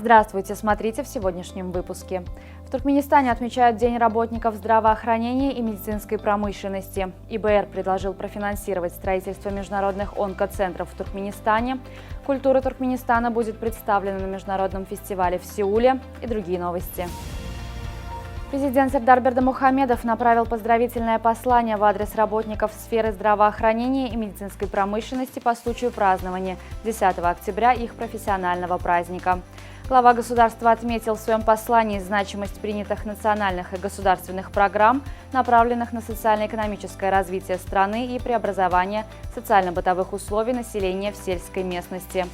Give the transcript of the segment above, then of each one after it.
Здравствуйте, смотрите в сегодняшнем выпуске. В Туркменистане отмечают День работников здравоохранения и медицинской промышленности. ИБР предложил профинансировать строительство международных онкоцентров в Туркменистане. Культура Туркменистана будет представлена на международном фестивале в Сеуле и другие новости. Президент Сердар Бердымухамедов направил поздравительное послание в адрес работников сферы здравоохранения и медицинской промышленности по случаю празднования 10 октября их профессионального праздника. Глава государства отметил в своем послании значимость принятых национальных и государственных программ, направленных на социально-экономическое развитие страны и преобразование социально-бытовых условий населения в сельской местности.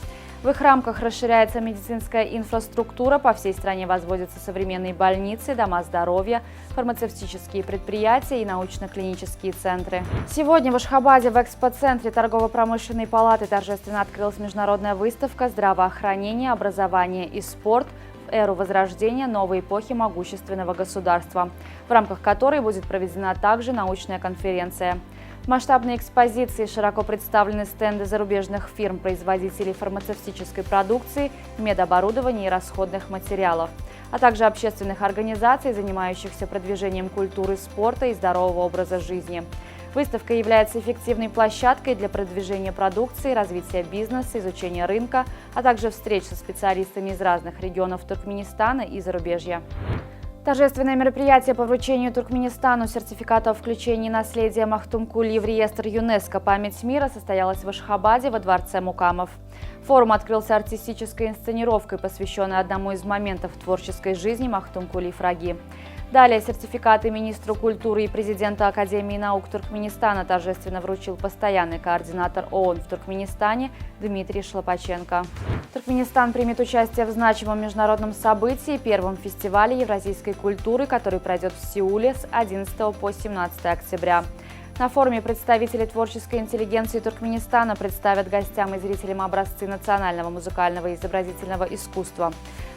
В их рамках расширяется медицинская инфраструктура, по всей стране возводятся современные больницы, дома здоровья, фармацевтические предприятия и научно-клинические центры. Сегодня в Ашхабаде в экспоцентре торгово-промышленной палаты торжественно открылась международная выставка «Здравоохранение, образование и спорт. В эру возрождения новой эпохи могущественного государства», в рамках которой будет проведена также научная конференция. В масштабной экспозиции широко представлены стенды зарубежных фирм, производителей фармацевтической продукции, медоборудования и расходных материалов, а также общественных организаций, занимающихся продвижением культуры, спорта и здорового образа жизни. Выставка является эффективной площадкой для продвижения продукции, развития бизнеса, изучения рынка, а также встреч со специалистами из разных регионов Туркменистана и зарубежья. Торжественное мероприятие по вручению Туркменистану сертификата о включении наследия Махтумкули в реестр ЮНЕСКО «Память мира» состоялось в Ашхабаде во дворце Мукамов. Форум открылся артистической инсценировкой, посвященной одному из моментов творческой жизни Махтумкули Фраги. Далее сертификаты министру культуры и президента Академии наук Туркменистана торжественно вручил постоянный координатор ООН в Туркменистане Дмитрий Шлопаченко. Туркменистан примет участие в значимом международном событии, первом фестивале евразийской культуры, который пройдет в Сеуле с 11 по 17 октября. На форуме представители творческой интеллигенции Туркменистана представят гостям и зрителям образцы национального музыкального и изобразительного искусства.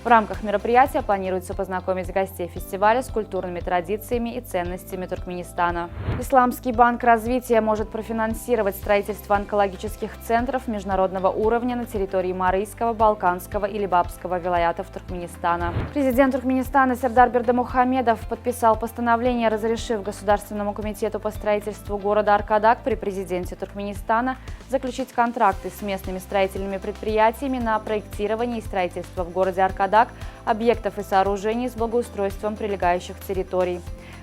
В рамках мероприятия планируется познакомить гостей фестиваля с культурными традициями и ценностями Туркменистана. Исламский банк развития может профинансировать строительство онкологических центров международного уровня на территории Марийского, Балканского и Либабского вилаятов Туркменистана. Президент Туркменистана Сердар Бердымухамедов подписал постановление, разрешив Государственному комитету по строительству города Аркадак при президенте Туркменистана заключить контракты с местными строительными предприятиями на проектирование и строительство в городе Аркадак объектов и сооружений с благоустройством прилегающих территорий.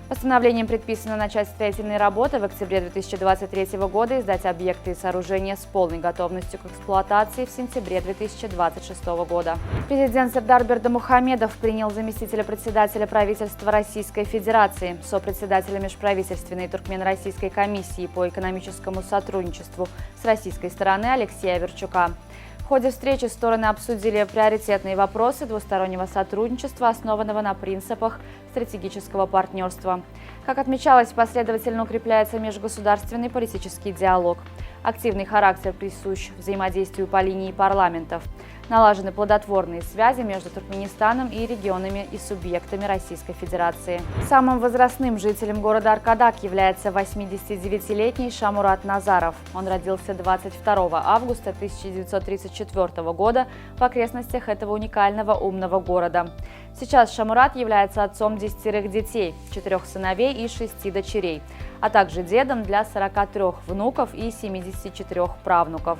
Постановлением предписано начать строительные работы в октябре 2023 года и сдать объекты и сооружения с полной готовностью к эксплуатации в сентябре 2026 года. Президент Сердар Бердымухамедов принял заместителя председателя правительства Российской Федерации, сопредседателя межправительственной туркмено-российской комиссии по экономическому сотрудничеству с российской стороны Алексея Верчука. В ходе встречи стороны обсудили приоритетные вопросы двустороннего сотрудничества, основанного на принципах стратегического партнерства. Как отмечалось, последовательно укрепляется межгосударственный политический диалог. Активный характер присущ взаимодействию по линии парламентов. Налажены плодотворные связи между Туркменистаном и регионами и субъектами Российской Федерации. Самым возрастным жителем города Аркадак является 89-летний Шамурат Назаров. Он родился 22 августа 1934 года в окрестностях этого уникального умного города. Сейчас Шамурат является отцом 10 детей, 4 сыновей и 6 дочерей, а также дедом для 43 внуков и 74 правнуков.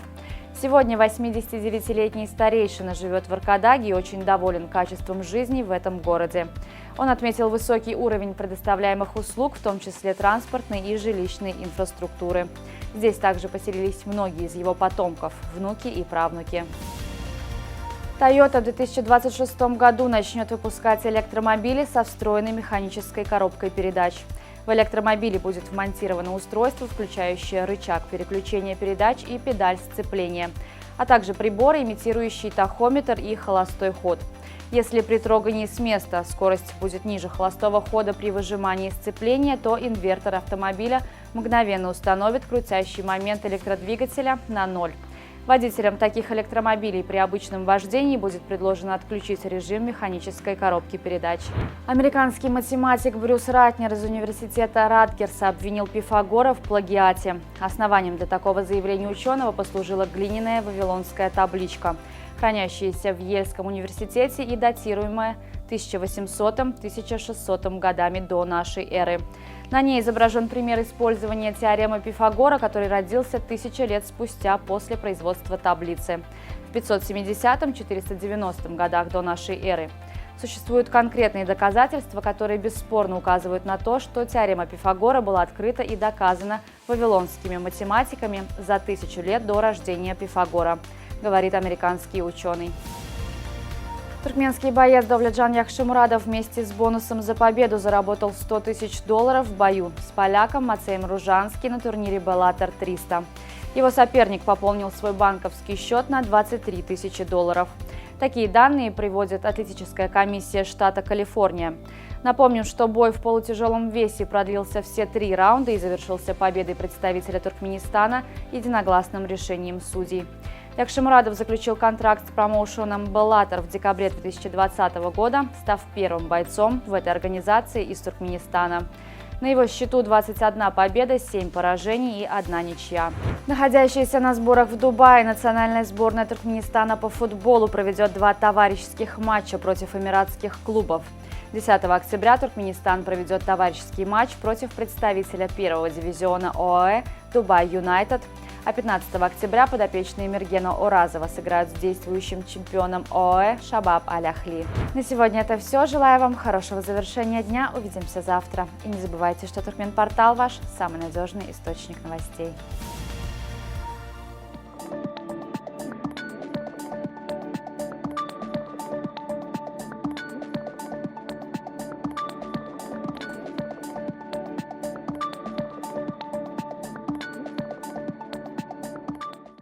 Сегодня 89-летний старейшина живет в Аркадаге и очень доволен качеством жизни в этом городе. Он отметил высокий уровень предоставляемых услуг, в том числе транспортной и жилищной инфраструктуры. Здесь также поселились многие из его потомков, внуки и правнуки. Toyota в 2026 году начнет выпускать электромобили со встроенной механической коробкой передач. В электромобиле будет вмонтировано устройство, включающее рычаг переключения передач и педаль сцепления, а также приборы, имитирующие тахометр и холостой ход. Если при трогании с места скорость будет ниже холостого хода при выжимании сцепления, то инвертор автомобиля мгновенно установит крутящий момент электродвигателя на 0. Водителям таких электромобилей при обычном вождении будет предложено отключить режим механической коробки передач. Американский математик Брюс Ратнер из университета Радгерса обвинил Пифагора в плагиате. Основанием для такого заявления ученого послужила глиняная вавилонская табличка. хранящиеся в Ельском университете и датируемые 1800-1600 годами до нашей эры. На ней изображен пример использования теоремы Пифагора, который родился 1000 лет спустя после производства таблицы в 570-490 годах до нашей эры. Существуют конкретные доказательства, которые бесспорно указывают на то, что теорема Пифагора была открыта и доказана вавилонскими математиками за 1000 лет до рождения Пифагора, говорит американский ученый. Туркменский боец Довлетжан Яхшимурадов вместе с бонусом за победу заработал $100 000 в бою с поляком Мацеем Ружански на турнире Bellator 300. Его соперник пополнил свой банковский счет на $23 000. Такие данные приводит атлетическая комиссия штата Калифорния. Напомним, что бой в полутяжелом весе продлился все 3 раунда и завершился победой представителя Туркменистана единогласным решением судей. Яхшимурадов заключил контракт с промоушеном Bellator в декабре 2020 года, став первым бойцом в этой организации из Туркменистана. На его счету 21 победа, 7 поражений и 1 ничья. Находящаяся на сборах в Дубае национальная сборная Туркменистана по футболу проведет 2 товарищеских матча против эмиратских клубов. 10 октября Туркменистан проведет товарищеский матч против представителя первого дивизиона ОАЭ Дубай Юнайтед, а 15 октября подопечные Мергена Оразова сыграют с действующим чемпионом ОАЭ Шабаб Аль-Ахли. На сегодня это все. Желаю вам хорошего завершения дня. Увидимся завтра. И не забывайте, что Туркменпортал ваш самый надежный источник новостей.